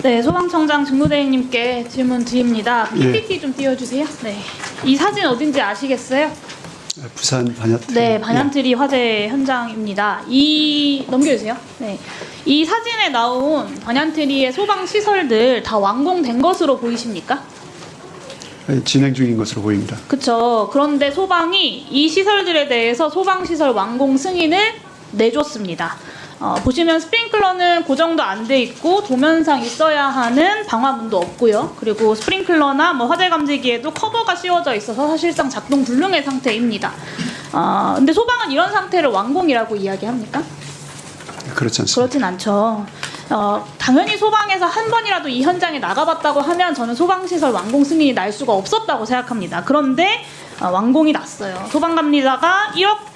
네, 소방청장 직무대행님께 질문 드립니다. PPT 좀 띄워주세요. 네, 이 사진 어딘지 아시겠어요? 부산 반야트리. 네, 반얀트리 화재 현장입니다. 넘겨주세요. 네, 이 사진에 나온 반얀트리의 소방 시설들 다 완공된 것으로 보이십니까? 진행 중인 것으로 보입니다. 그렇죠. 그런데 소방이 이 시설들에 대해서 소방시설 완공 승인을 내줬습니다. 보시면 스프링클러는 고정도 안 돼 있고 도면상 있어야 하는 방화문도 없고요. 그리고 스프링클러나 화재 감지기에도 커버가 씌워져 있어서 사실상 작동 불능의 상태입니다. 근데 소방은 이런 상태를 완공이라고 이야기합니까? 그렇지 않습니다. 그렇진 않죠. 당연히 소방에서 한 번이라도 이 현장에 나가봤다고 하면 저는 소방시설 완공 승인이 날 수가 없었다고 생각합니다. 그런데 완공이 났어요. 소방감리자가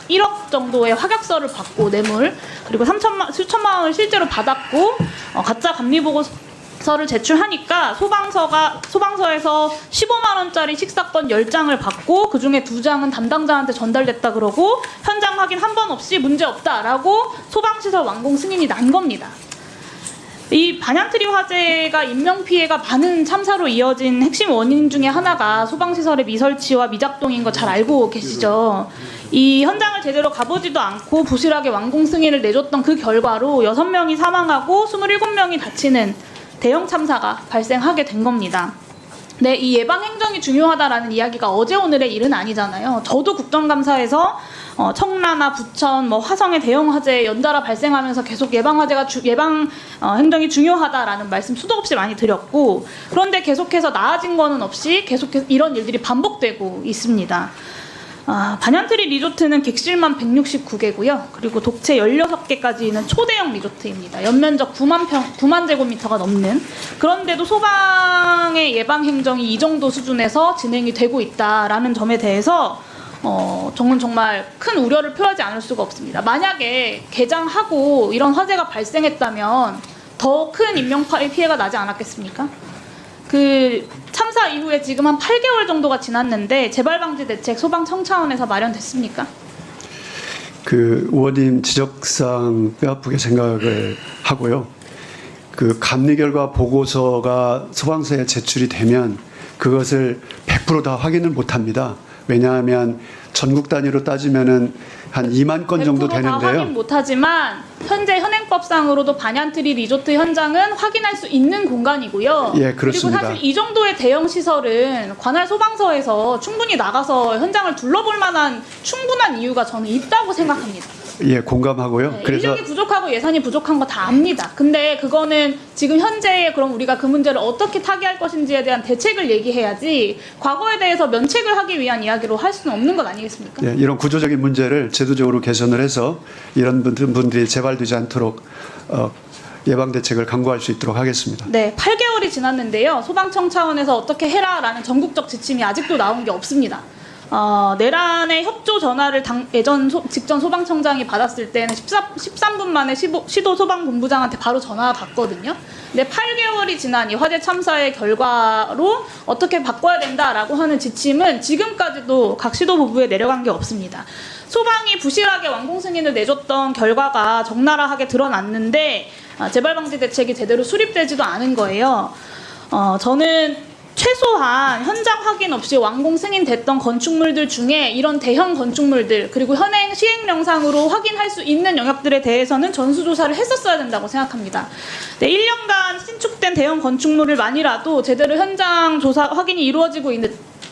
1억 정도의 화격서를 받고 뇌물 그리고 수천만 원을 실제로 받았고 가짜 감리보고서를 제출하니까 소방서에서 15만 원짜리 식사권 10장을 받고 그중에 2장은 담당자한테 전달됐다 그러고 현장 확인 한 번 없이 문제없다라고 소방시설 완공 승인이 난 겁니다. 이 반얀트리 화재가 인명피해가 많은 참사로 이어진 핵심 원인 중에 하나가 소방시설의 미설치와 미작동인 거 잘 알고 계시죠? 이 현장을 제대로 가보지도 않고 부실하게 완공 승인을 내줬던 그 결과로 6명이 사망하고 27명이 다치는 대형 참사가 발생하게 된 겁니다. 네, 이 예방 행정이 중요하다라는 이야기가 어제 오늘의 일은 아니잖아요. 저도 국정감사에서 청라나 부천, 화성의 대형 화재 연달아 발생하면서 계속 예방 행정이 중요하다라는 말씀 수도 없이 많이 드렸고, 그런데 계속해서 나아진 거는 없이 계속해서 이런 일들이 반복되고 있습니다. 반얀트리 리조트는 객실만 169개고요. 그리고 독채 16개까지는 초대형 리조트입니다. 연면적 9만 제곱미터가 넘는. 그런데도 소방의 예방 행정이 이 정도 수준에서 진행이 되고 있다라는 점에 대해서 저는 정말 큰 우려를 표하지 않을 수가 없습니다. 만약에 개장하고 이런 화재가 발생했다면 더 큰 인명 피해가 나지 않았겠습니까? 그 참사 이후에 지금 한 8개월 정도가 지났는데 재발방지 대책 소방청 차원에서 마련됐습니까? 그 의원님 지적상 뼈아프게 생각을 하고요. 그 감리 결과 보고서가 소방서에 제출이 되면 그것을 100% 다 확인을 못합니다. 왜냐하면 전국 단위로 따지면은 한 2만 건 정도 100% 다 되는데요. 확인 못하지만 현재 현행법상으로도 반얀트리 리조트 현장은 확인할 수 있는 공간이고요. 예, 그렇습니다. 그리고 사실 이 정도의 대형 시설은 관할 소방서에서 충분히 나가서 현장을 둘러볼 만한 충분한 이유가 저는 있다고 생각합니다. 예, 공감하고요. 네, 그래서 인력이 부족하고 예산이 부족한 거 다 압니다. 근데 그거는 지금 현재 그럼 우리가 그 문제를 어떻게 타개할 것인지에 대한 대책을 얘기해야지 과거에 대해서 면책을 하기 위한 이야기로 할 수는 없는 것 아니겠습니까? 예, 이런 구조적인 문제를 제도적으로 개선을 해서 이런 분들이 재발되지 않도록 예방 대책을 강구할 수 있도록 하겠습니다. 네, 8개월이 지났는데요. 소방청 차원에서 어떻게 해라라는 전국적 지침이 아직도 나온 게 없습니다. 내란의 협조 전화를 직전 소방청장이 받았을 때는 13분 만에 시도 소방본부장한테 바로 전화가 갔거든요. 근데 8개월이 지난 이 화재 참사의 결과로 어떻게 바꿔야 된다라고 하는 지침은 지금까지도 각 시도부부에 내려간 게 없습니다. 소방이 부실하게 완공 승인을 내줬던 결과가 적나라하게 드러났는데 재발방지 대책이 제대로 수립되지도 않은 거예요. 저는 최소한 현장 확인 없이 완공 승인됐던 건축물들 중에 이런 대형 건축물들 그리고 현행 시행령상으로 확인할 수 있는 영역들에 대해서는 전수조사를 했었어야 된다고 생각합니다. 네, 1년간 신축된 대형 건축물을 만이라도 제대로 현장 조사 확인이 이루어지고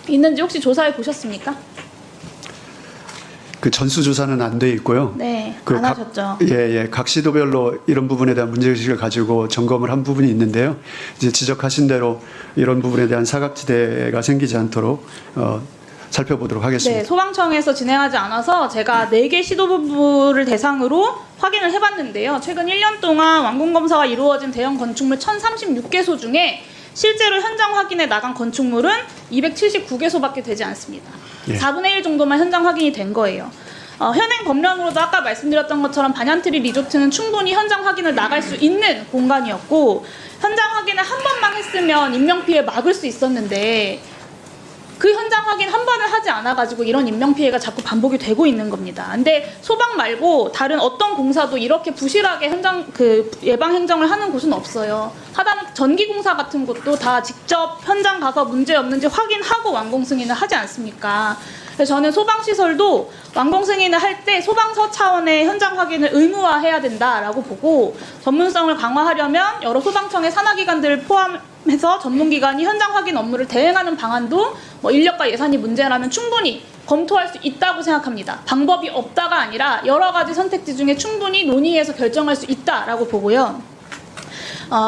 있는지 혹시 조사해 보셨습니까? 그 전수조사는 안 돼 있고요. 네, 그 안 하셨죠. 예, 각 시도별로 이런 부분에 대한 문제의식을 가지고 점검을 한 부분이 있는데요. 이제 지적하신 대로 이런 부분에 대한 사각지대가 생기지 않도록 살펴보도록 하겠습니다. 네, 소방청에서 진행하지 않아서 제가 4개 시도부를 대상으로 확인을 해봤는데요. 최근 1년 동안 완공검사가 이루어진 대형 건축물 1036개소 중에 실제로 현장 확인에 나간 건축물은 279개소밖에 되지 않습니다. 예. 4분의 1 정도만 현장 확인이 된 거예요. 현행 법령으로도 아까 말씀드렸던 것처럼 반얀트리 리조트는 충분히 현장 확인을 나갈 수 있는 공간이었고 현장 확인을 한 번만 했으면 인명피해 막을 수 있었는데 그 현장 확인 한 번을 하지 않아가지고 이런 인명피해가 자꾸 반복이 되고 있는 겁니다. 근데 소방 말고 다른 어떤 공사도 이렇게 부실하게 현장 예방 행정을 하는 곳은 없어요. 하다못해 전기공사 같은 곳도 다 직접 현장 가서 문제 없는지 확인하고 완공 승인을 하지 않습니까? 그래서 저는 소방시설도 완공 승인을 할 때 소방서 차원의 현장 확인을 의무화해야 된다라고 보고, 전문성을 강화하려면 여러 소방청의 산하기관들을 포함해서 전문기관이 현장 확인 업무를 대행하는 방안도 인력과 예산이 문제라면 충분히 검토할 수 있다고 생각합니다. 방법이 없다가 아니라 여러 가지 선택지 중에 충분히 논의해서 결정할 수 있다라고 보고요.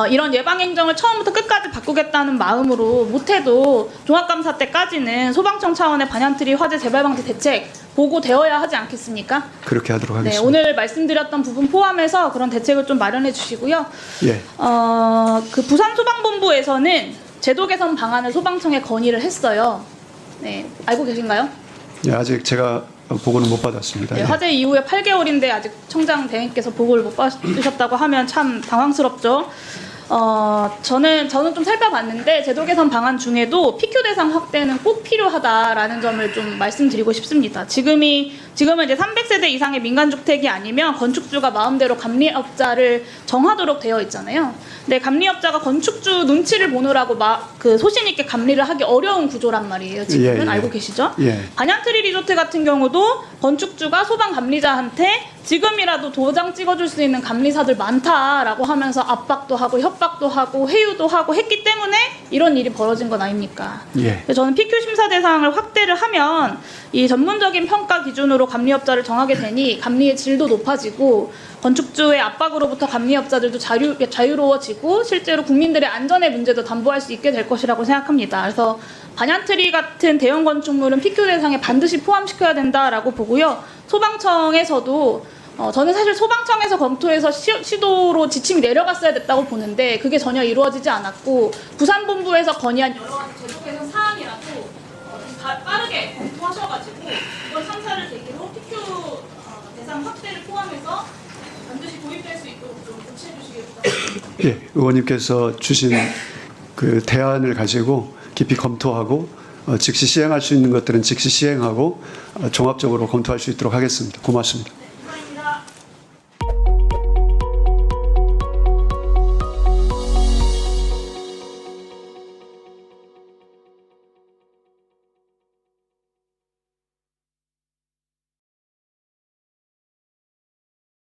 이런 예방행정을 처음부터 끝까지 바꾸겠다는 마음으로 못해도 종합감사 때까지는 소방청 차원의 반얀트리 화재 재발방지 대책 보고되어야 하지 않겠습니까? 그렇게 하도록 네, 하겠습니다. 오늘 말씀드렸던 부분 포함해서 그런 대책을 좀 마련해 주시고요. 예. 그 부산소방본부에서는 제도 개선 방안을 소방청에 건의를 했어요. 네, 알고 계신가요? 예, 아직 제가 보고는 못 받았습니다. 네, 예. 화재 이후에 8개월인데 아직 청장 대행께서 보고를 못 받으셨다고 하면 참 당황스럽죠. 저는 좀 살펴봤는데 제도 개선 방안 중에도 PQ 대상 확대는 꼭 필요하다라는 점을 좀 말씀드리고 싶습니다. 지금은 이제 300세대 이상의 민간주택이 아니면 건축주가 마음대로 감리업자를 정하도록 되어 있잖아요. 근데 감리업자가 건축주 눈치를 보느라고 소신 있게 감리를 하기 어려운 구조란 말이에요. 지금은 예, 예. 알고 계시죠? 예. 반얀트리 리조트 같은 경우도 건축주가 소방 감리자한테 지금이라도 도장 찍어줄 수 있는 감리사들 많다라고 하면서 압박도 하고 협박도 하고 회유도 하고 했기 때문에 이런 일이 벌어진 건 아닙니까? 예. 그래서 저는 PQ 심사 대상을 확대를 하면 이 전문적인 평가 기준으로 감리업자를 정하게 되니 감리의 질도 높아지고 건축주의 압박으로부터 감리업자들도 자유로워지고 실제로 국민들의 안전의 문제도 담보할 수 있게 될 것이라고 생각합니다. 그래서 반얀트리 같은 대형 건축물은 PQ 대상에 반드시 포함시켜야 된다라고 보고요. 소방청에서도 저는 사실 소방청에서 검토해서 시도로 지침이 내려갔어야 됐다고 보는데 그게 전혀 이루어지지 않았고 부산본부에서 건의한 여러 가지 제도 개선 사안이라도 좀 빠르게 검토하셔가지고 이번 참사를 계기로 PQ 대상 확대를 포함해서 반드시 도입될 수 있도록 좀 조치해 주시기 바랍니다. 예, 의원님께서 주신 그 대안을 가지고 깊이 검토하고 즉시 시행할 수 있는 것들은 즉시 시행하고 종합적으로 검토할 수 있도록 하겠습니다. 고맙습니다.